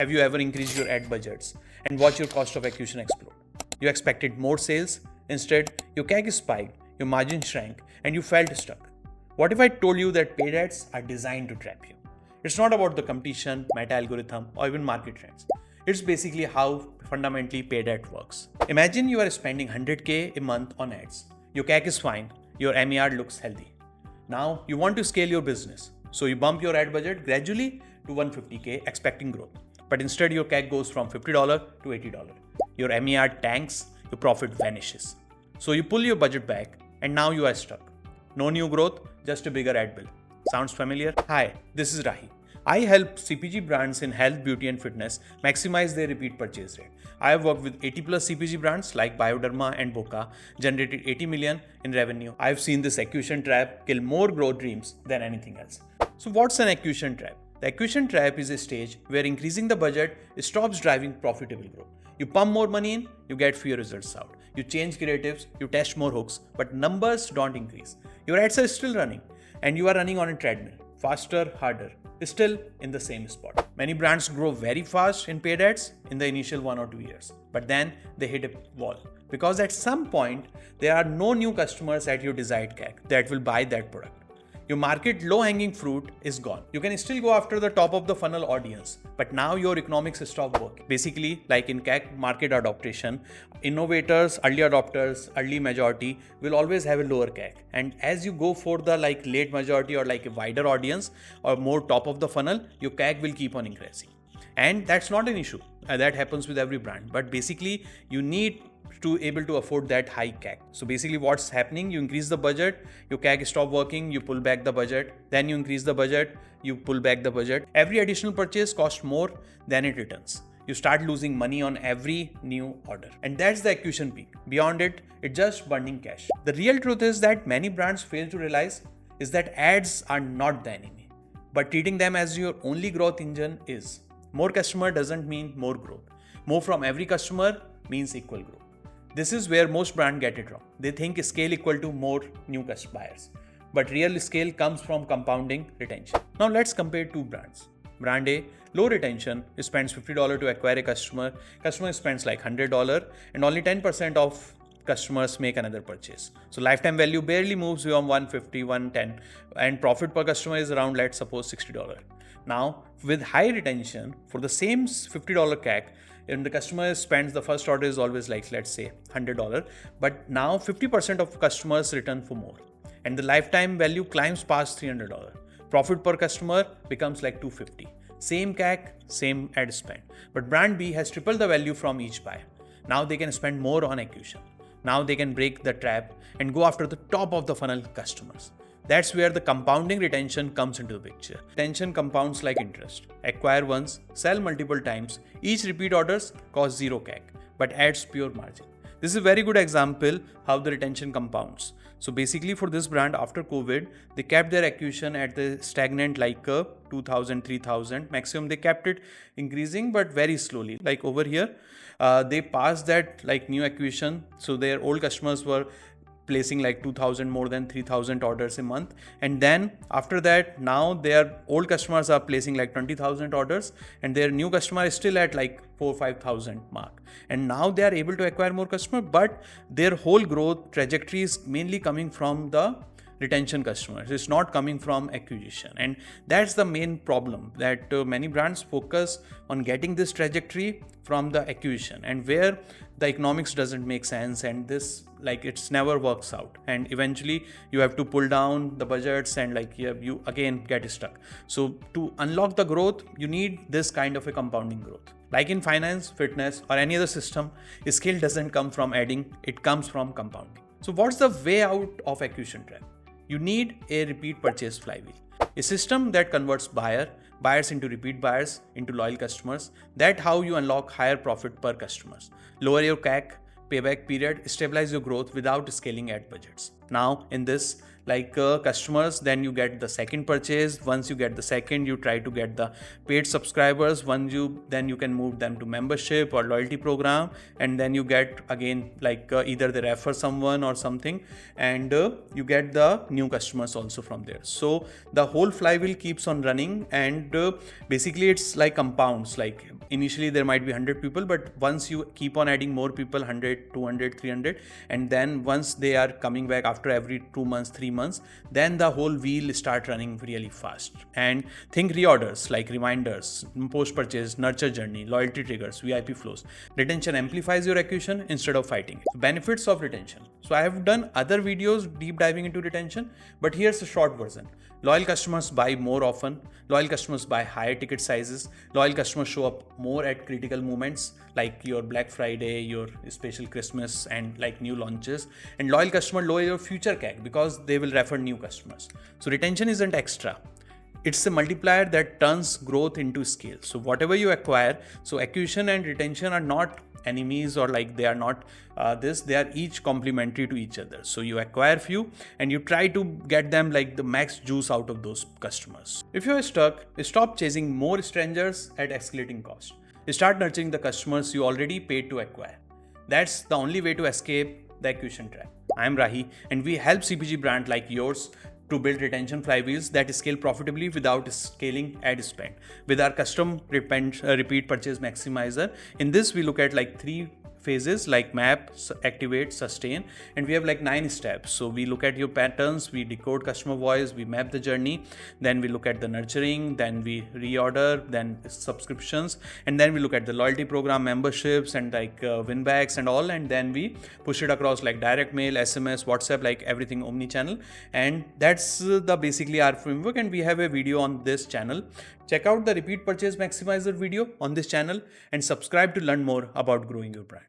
Have you ever increased your ad budgets and watched your cost of acquisition explode? You expected more sales, instead your CAC spiked, your margin shrank, and you felt stuck. What if I told you that paid ads are designed to trap you? It's not about the competition, meta algorithm, or even market trends. It's basically how fundamentally paid ad works. Imagine you are spending 100k a month on ads. Your CAC is fine, your MER looks healthy. Now you want to scale your business, so you bump your ad budget gradually to 150k expecting growth. But instead your CAC goes from $50 to $80. Your MER tanks, your profit vanishes. So you pull your budget back and now you are stuck. No new growth, just a bigger ad bill. Sounds familiar? Hi, this is Rahi. I help CPG brands in health, beauty and fitness maximize their repeat purchase rate. I have worked with 80 plus CPG brands like Bioderma and Boka, generated 80 million in revenue. I've seen this acquisition trap kill more growth dreams than anything else. So what's an acquisition trap? The acquisition trap is a stage where increasing the budget stops driving profitable growth. You pump more money in, you get fewer results out. You change creatives, you test more hooks, but numbers don't increase. Your ads are still running and you are running on a treadmill. Faster, harder, still in the same spot. Many brands grow very fast in paid ads in the initial 1 or 2 years, but then they hit a wall because at some point there are no new customers at your desired CAC that will buy that product. Your market low-hanging fruit is gone. You can still go after the top of the funnel audience, but now your economics stop working. Basically, like in CAC market adaptation, innovators, early adopters, early majority will always have a lower CAC. And as you go for the late majority or a wider audience or more top of the funnel, your CAC will keep on increasing. And that's not an issue. That happens with every brand. But basically, you need to able to afford that high CAC. So basically what's happening, you increase the budget, your CAC stop working, you pull back the budget, then you increase the budget, you pull back the budget. Every additional purchase costs more than it returns. You start losing money on every new order. And that's the acquisition peak. Beyond it, it's just burning cash. The real truth is that many brands fail to realize is that ads are not the enemy, but treating them as your only growth engine is. More customer doesn't mean more growth. More from every customer means equal growth. This is where most brands get it wrong. They think scale equal to more new buyers. But real scale comes from compounding retention. Now let's compare two brands. Brand A, low retention, spends $50 to acquire a customer. Customer spends like $100 and only 10% of customers make another purchase. So lifetime value barely moves beyond 150, 110 and profit per customer is around, let's suppose, $60. Now with high retention for the same $50 CAC, and the customer spends the first order is always let's say $100, but now 50% of customers return for more and the lifetime value climbs past $300. Profit per customer becomes like $250. Same CAC, same ad spend, but brand B has tripled the value from each buyer. Now they can spend more on acquisition. Now they can break the trap and go after the top of the funnel customers. That's where the compounding retention comes into the picture. Retention compounds like interest. Acquire once, sell multiple times. Each repeat orders cost zero CAC, but adds pure margin. This is a very good example how the retention compounds. So basically for this brand after COVID, they kept their acquisition at the stagnant 2,000, 3,000. Maximum they kept it increasing, but very slowly. Like over here, they passed that new acquisition. So their old customers were placing 2,000 more than 3,000 orders a month, and then after that now their old customers are placing 20,000 orders and their new customer is still at 4,000-5,000 mark, and now they are able to acquire more customer, but their whole growth trajectory is mainly coming from the retention customers. It's not coming from acquisition, and that's the main problem that many brands focus on getting this trajectory from the acquisition, and where the economics doesn't make sense and this it's never works out, and eventually you have to pull down the budgets and you again get stuck. So to unlock the growth, you need this kind of a compounding growth. Like in finance, fitness or any other system, scale doesn't come from adding, it comes from compounding. So what's the way out of acquisition trap? You need a repeat purchase flywheel, a system that converts buyers into repeat buyers, into loyal customers. That's how you unlock higher profit per customers. Lower your CAC, payback period, stabilize your growth without scaling ad budgets. Now in this customers, then you get the second purchase. Once you get the second, you try to get the paid subscribers. Then you can move them to membership or loyalty program, and then you get again either they refer someone or something, and you get the new customers also from there. So the whole flywheel keeps on running, and basically it's compounds. initially there might be 100 people, but once you keep on adding more people, 100, 200, 300, and then once they are coming back after every 2 months, 3 months, then the whole wheel start running really fast. And think reorders like reminders, post-purchase, nurture journey, loyalty triggers, VIP flows. Retention amplifies your acquisition instead of fighting it. Benefits of retention. So I have done other videos deep diving into retention, but here's a short version. Loyal customers buy more often. Loyal customers buy higher ticket sizes. Loyal customers show up more at critical moments like your Black Friday, your special Christmas, and like new launches. And loyal customer lower your future CAC because they will refer new customers. So retention isn't extra. It's a multiplier that turns growth into scale. So whatever you acquire, so acquisition and retention are not enemies or like they are not they are each complementary to each other. So you acquire few and you try to get them like the max juice out of those customers. If you are stuck, stop chasing more strangers at escalating cost. Start nurturing the customers you already paid to acquire. That's the only way to escape the acquisition trap. I am Rahi, and we help CPG brands like yours to build retention flywheels that scale profitably without scaling ad spend. With our custom repeat purchase maximizer, in this we look at like 3 phases like map, activate, sustain, and we have like 9 steps. So we look at your patterns, we decode customer voice, we map the journey, then we look at the nurturing, then we reorder, then subscriptions, and then we look at the loyalty program memberships and like winbacks and all, and then we push it across like direct mail, SMS, WhatsApp, like everything omni-channel. And that's the basically our framework, and we have a video on this channel. Check out the repeat purchase maximizer video on this channel and subscribe to learn more about growing your brand.